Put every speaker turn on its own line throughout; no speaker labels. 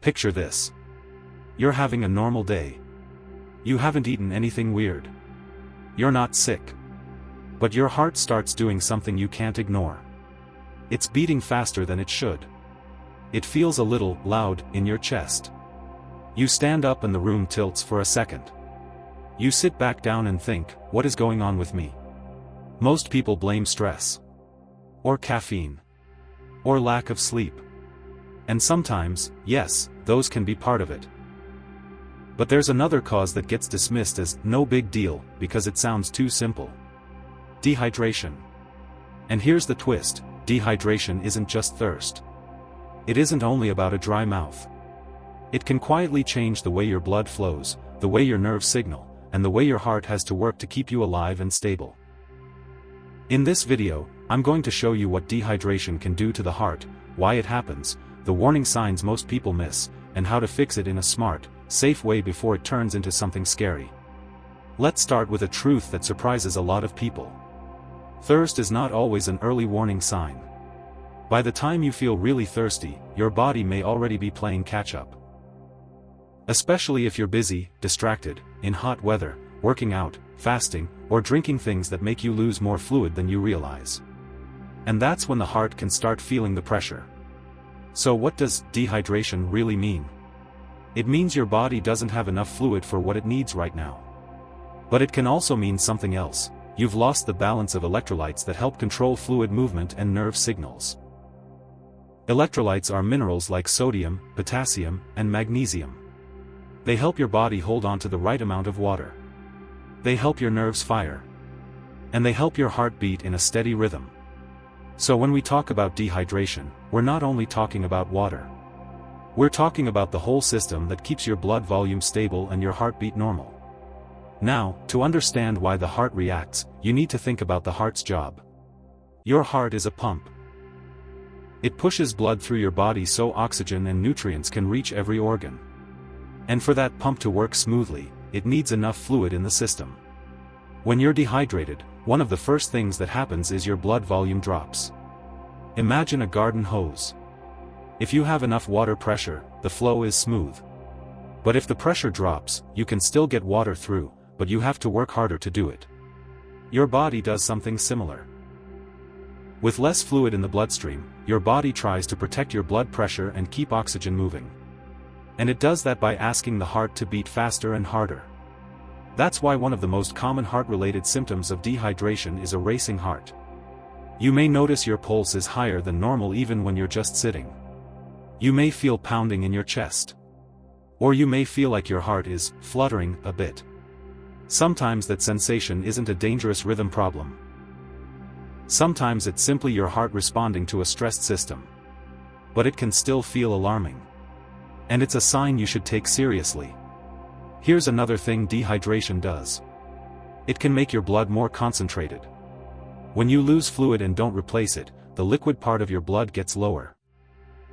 Picture this. You're having a normal day. You haven't eaten anything weird. You're not sick. But your heart starts doing something you can't ignore. It's beating faster than it should. It feels a little loud in your chest. You stand up and the room tilts for a second. You sit back down and think, what is going on with me? Most people blame stress. Or caffeine. Or lack of sleep. And sometimes, yes, those can be part of it. But there's another cause that gets dismissed as no big deal because it sounds too simple. Dehydration. And here's the twist, dehydration isn't just thirst. It isn't only about a dry mouth. It can quietly change the way your blood flows, the way your nerves signal, and the way your heart has to work to keep you alive and stable. In this video, I'm going to show you what dehydration can do to the heart, why it happens, the warning signs most people miss, and how to fix it in a smart, safe way before it turns into something scary. Let's start with a truth that surprises a lot of people. Thirst is not always an early warning sign. By the time you feel really thirsty, your body may already be playing catch-up. Especially if you're busy, distracted, in hot weather, working out, fasting, or drinking things that make you lose more fluid than you realize. And that's when the heart can start feeling the pressure. So what does dehydration really mean? It means your body doesn't have enough fluid for what it needs right now. But it can also mean something else. You've lost the balance of electrolytes that help control fluid movement and nerve signals. Electrolytes are minerals like sodium, potassium, and magnesium. They help your body hold on to the right amount of water. They help your nerves fire. And they help your heart beat in a steady rhythm. So when we talk about dehydration, we're not only talking about water. We're talking about the whole system that keeps your blood volume stable and your heartbeat normal. Now, to understand why the heart reacts, you need to think about the heart's job. Your heart is a pump. It pushes blood through your body so oxygen and nutrients can reach every organ. And for that pump to work smoothly, it needs enough fluid in the system. When you're dehydrated, one of the first things that happens is your blood volume drops. Imagine a garden hose. If you have enough water pressure, the flow is smooth. But if the pressure drops, you can still get water through, but you have to work harder to do it. Your body does something similar. With less fluid in the bloodstream, your body tries to protect your blood pressure and keep oxygen moving. And it does that by asking the heart to beat faster and harder. That's why one of the most common heart-related symptoms of dehydration is a racing heart. You may notice your pulse is higher than normal even when you're just sitting. You may feel pounding in your chest. Or you may feel like your heart is fluttering a bit. Sometimes that sensation isn't a dangerous rhythm problem. Sometimes it's simply your heart responding to a stressed system. But it can still feel alarming. And it's a sign you should take seriously. Here's another thing dehydration does. It can make your blood more concentrated. When you lose fluid and don't replace it, the liquid part of your blood gets lower.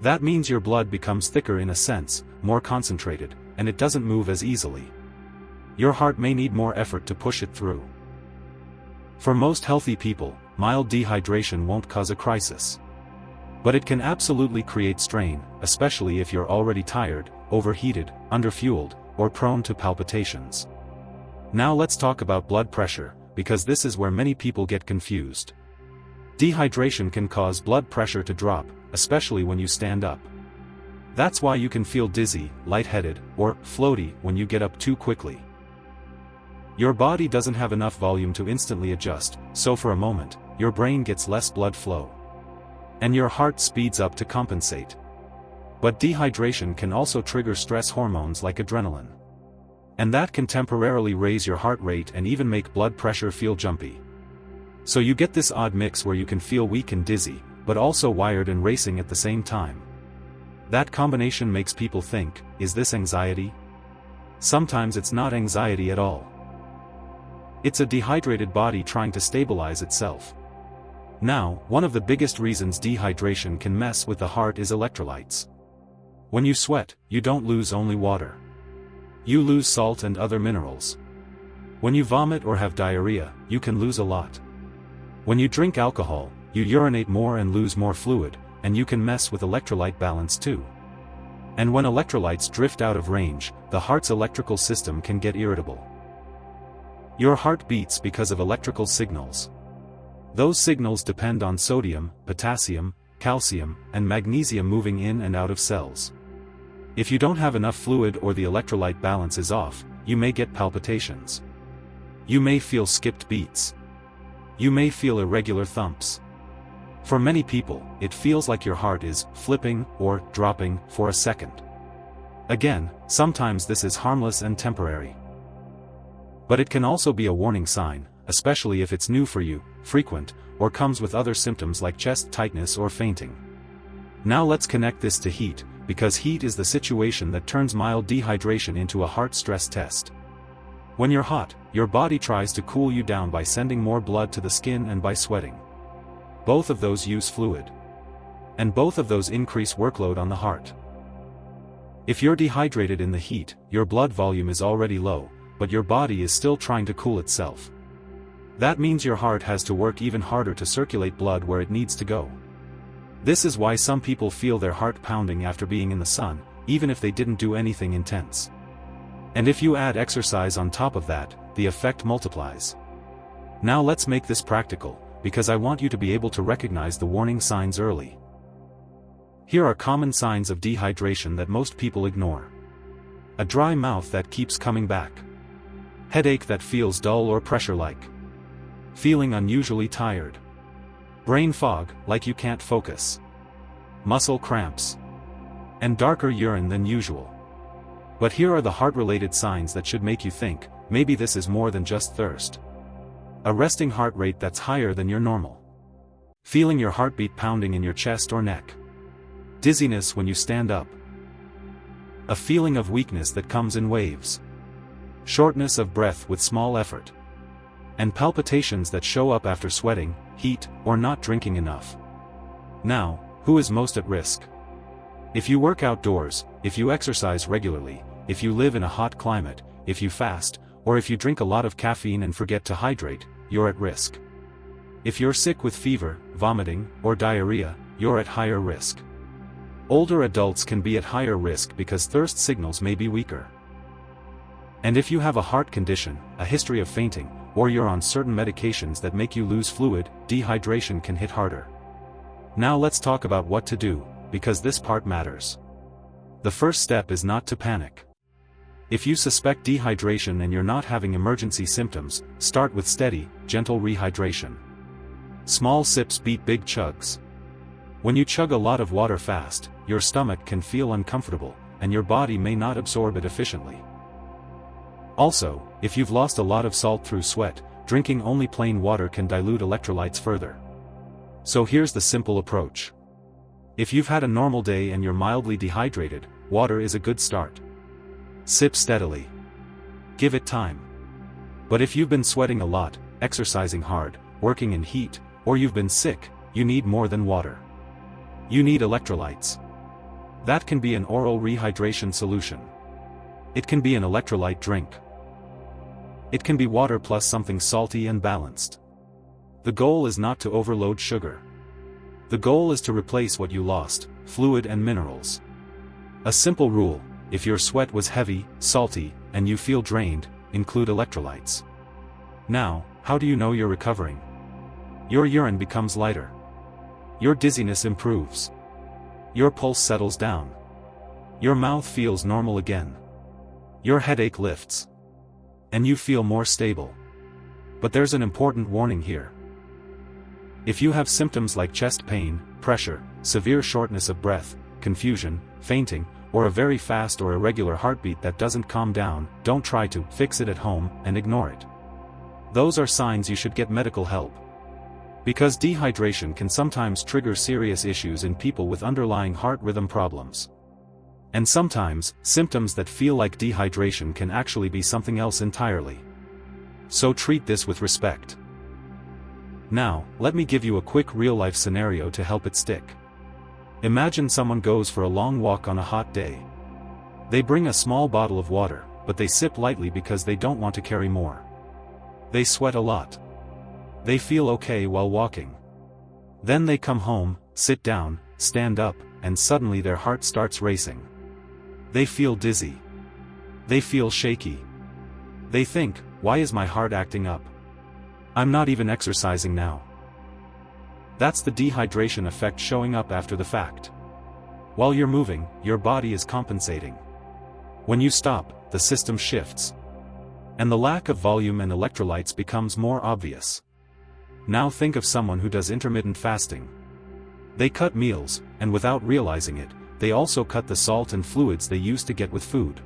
That means your blood becomes thicker in a sense, more concentrated, and it doesn't move as easily. Your heart may need more effort to push it through. For most healthy people, mild dehydration won't cause a crisis. But it can absolutely create strain, especially if you're already tired, overheated, underfueled, or prone to palpitations. Now let's talk about blood pressure, because this is where many people get confused. Dehydration can cause blood pressure to drop, especially when you stand up. That's why you can feel dizzy, lightheaded, or floaty when you get up too quickly. Your body doesn't have enough volume to instantly adjust, so for a moment, your brain gets less blood flow. And your heart speeds up to compensate. But dehydration can also trigger stress hormones like adrenaline. And that can temporarily raise your heart rate and even make blood pressure feel jumpy. So you get this odd mix where you can feel weak and dizzy, but also wired and racing at the same time. That combination makes people think, is this anxiety? Sometimes it's not anxiety at all. It's a dehydrated body trying to stabilize itself. Now, one of the biggest reasons dehydration can mess with the heart is electrolytes. When you sweat, you don't lose only water. You lose salt and other minerals. When you vomit or have diarrhea, you can lose a lot. When you drink alcohol, you urinate more and lose more fluid, and you can mess with electrolyte balance too. And when electrolytes drift out of range, the heart's electrical system can get irritable. Your heart beats because of electrical signals. Those signals depend on sodium, potassium, calcium, and magnesium moving in and out of cells. If you don't have enough fluid or the electrolyte balance is off, you may get palpitations. You may feel skipped beats. You may feel irregular thumps. For many people, it feels like your heart is flipping or dropping for a second. Again, sometimes this is harmless and temporary. But it can also be a warning sign, especially if it's new for you, frequent, or comes with other symptoms like chest tightness or fainting. Now let's connect this to heat, because heat is the situation that turns mild dehydration into a heart stress test. When you're hot, your body tries to cool you down by sending more blood to the skin and by sweating. Both of those use fluid. And both of those increase workload on the heart. If you're dehydrated in the heat, your blood volume is already low, but your body is still trying to cool itself. That means your heart has to work even harder to circulate blood where it needs to go. This is why some people feel their heart pounding after being in the sun, even if they didn't do anything intense. And if you add exercise on top of that, the effect multiplies. Now let's make this practical, because I want you to be able to recognize the warning signs early. Here are common signs of dehydration that most people ignore. A dry mouth that keeps coming back. Headache that feels dull or pressure-like. Feeling unusually tired. Brain fog, like you can't focus. Muscle cramps. And darker urine than usual. But here are the heart-related signs that should make you think, maybe this is more than just thirst. A resting heart rate that's higher than your normal. Feeling your heartbeat pounding in your chest or neck. Dizziness when you stand up. A feeling of weakness that comes in waves. Shortness of breath with small effort. And palpitations that show up after sweating, heat, or not drinking enough. Now, who is most at risk? If you work outdoors, if you exercise regularly, if you live in a hot climate, if you fast, or if you drink a lot of caffeine and forget to hydrate, you're at risk. If you're sick with fever, vomiting, or diarrhea, you're at higher risk. Older adults can be at higher risk because thirst signals may be weaker. And if you have a heart condition, a history of fainting, or you're on certain medications that make you lose fluid, dehydration can hit harder. Now let's talk about what to do, because this part matters. The first step is not to panic. If you suspect dehydration and you're not having emergency symptoms, start with steady, gentle rehydration. Small sips beat big chugs. When you chug a lot of water fast, your stomach can feel uncomfortable, and your body may not absorb it efficiently. Also, if you've lost a lot of salt through sweat, drinking only plain water can dilute electrolytes further. So here's the simple approach. If you've had a normal day and you're mildly dehydrated, water is a good start. Sip steadily. Give it time. But if you've been sweating a lot, exercising hard, working in heat, or you've been sick, you need more than water. You need electrolytes. That can be an oral rehydration solution. It can be an electrolyte drink. It can be water plus something salty and balanced. The goal is not to overload sugar. The goal is to replace what you lost, fluid and minerals. A simple rule: if your sweat was heavy, salty, and you feel drained, include electrolytes. Now, how do you know you're recovering? Your urine becomes lighter. Your dizziness improves. Your pulse settles down. Your mouth feels normal again. Your headache lifts. And you feel more stable. But there's an important warning here. If you have symptoms like chest pain, pressure, severe shortness of breath, confusion, fainting, or a very fast or irregular heartbeat that doesn't calm down, don't try to fix it at home and ignore it. Those are signs you should get medical help. Because dehydration can sometimes trigger serious issues in people with underlying heart rhythm problems. And sometimes, symptoms that feel like dehydration can actually be something else entirely. So treat this with respect. Now, let me give you a quick real-life scenario to help it stick. Imagine someone goes for a long walk on a hot day. They bring a small bottle of water, but they sip lightly because they don't want to carry more. They sweat a lot. They feel okay while walking. Then they come home, sit down, stand up, and suddenly their heart starts racing. They feel dizzy. They feel shaky. They think, why is my heart acting up? I'm not even exercising now. That's the dehydration effect showing up after the fact. While you're moving, your body is compensating. When you stop, the system shifts. And the lack of volume and electrolytes becomes more obvious. Now think of someone who does intermittent fasting. They cut meals, and without realizing it, they also cut the salt and fluids they used to get with food.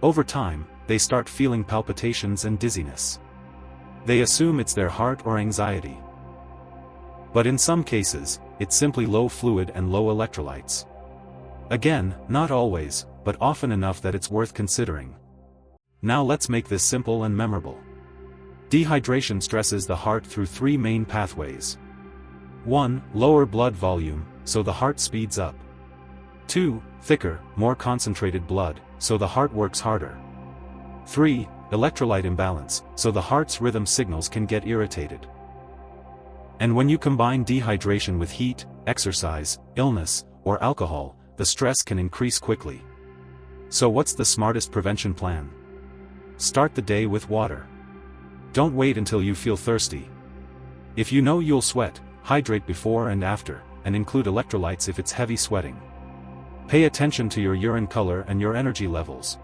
Over time, they start feeling palpitations and dizziness. They assume it's their heart or anxiety. But in some cases, it's simply low fluid and low electrolytes. Again, not always, but often enough that it's worth considering. Now let's make this simple and memorable. Dehydration stresses the heart through three main pathways. 1. Lower blood volume, so the heart speeds up. 2. Thicker, more concentrated blood, so the heart works harder. 3. Electrolyte imbalance, so the heart's rhythm signals can get irritated. And when you combine dehydration with heat, exercise, illness, or alcohol, the stress can increase quickly. So what's the smartest prevention plan? Start the day with water. Don't wait until you feel thirsty. If you know you'll sweat, hydrate before and after, and include electrolytes if it's heavy sweating. Pay attention to your urine color and your energy levels.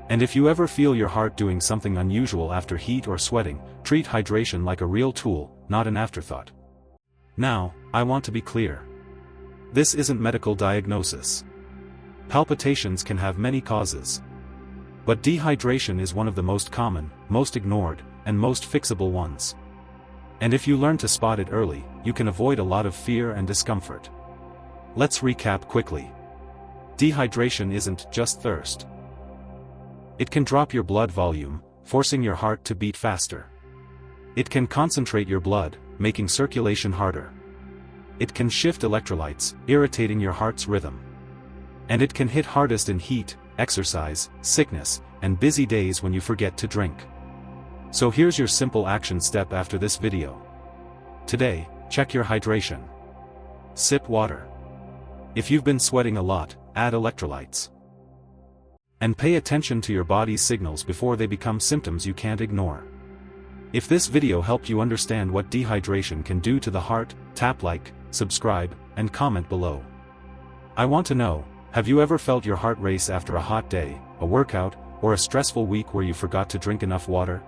And if you ever feel your heart doing something unusual after heat or sweating, treat hydration like a real tool, not an afterthought. Now, I want to be clear. This isn't medical diagnosis. Palpitations can have many causes. But dehydration is one of the most common, most ignored, and most fixable ones. And if you learn to spot it early, you can avoid a lot of fear and discomfort. Let's recap quickly. Dehydration isn't just thirst. It can drop your blood volume, forcing your heart to beat faster. It can concentrate your blood, making circulation harder. It can shift electrolytes, irritating your heart's rhythm. And it can hit hardest in heat, exercise, sickness, and busy days when you forget to drink. So here's your simple action step after this video. Today, check your hydration. Sip water. If you've been sweating a lot, add electrolytes. And pay attention to your body's signals before they become symptoms you can't ignore. If this video helped you understand what dehydration can do to the heart, tap like, subscribe, and comment below. I want to know, have you ever felt your heart race after a hot day, a workout, or a stressful week where you forgot to drink enough water?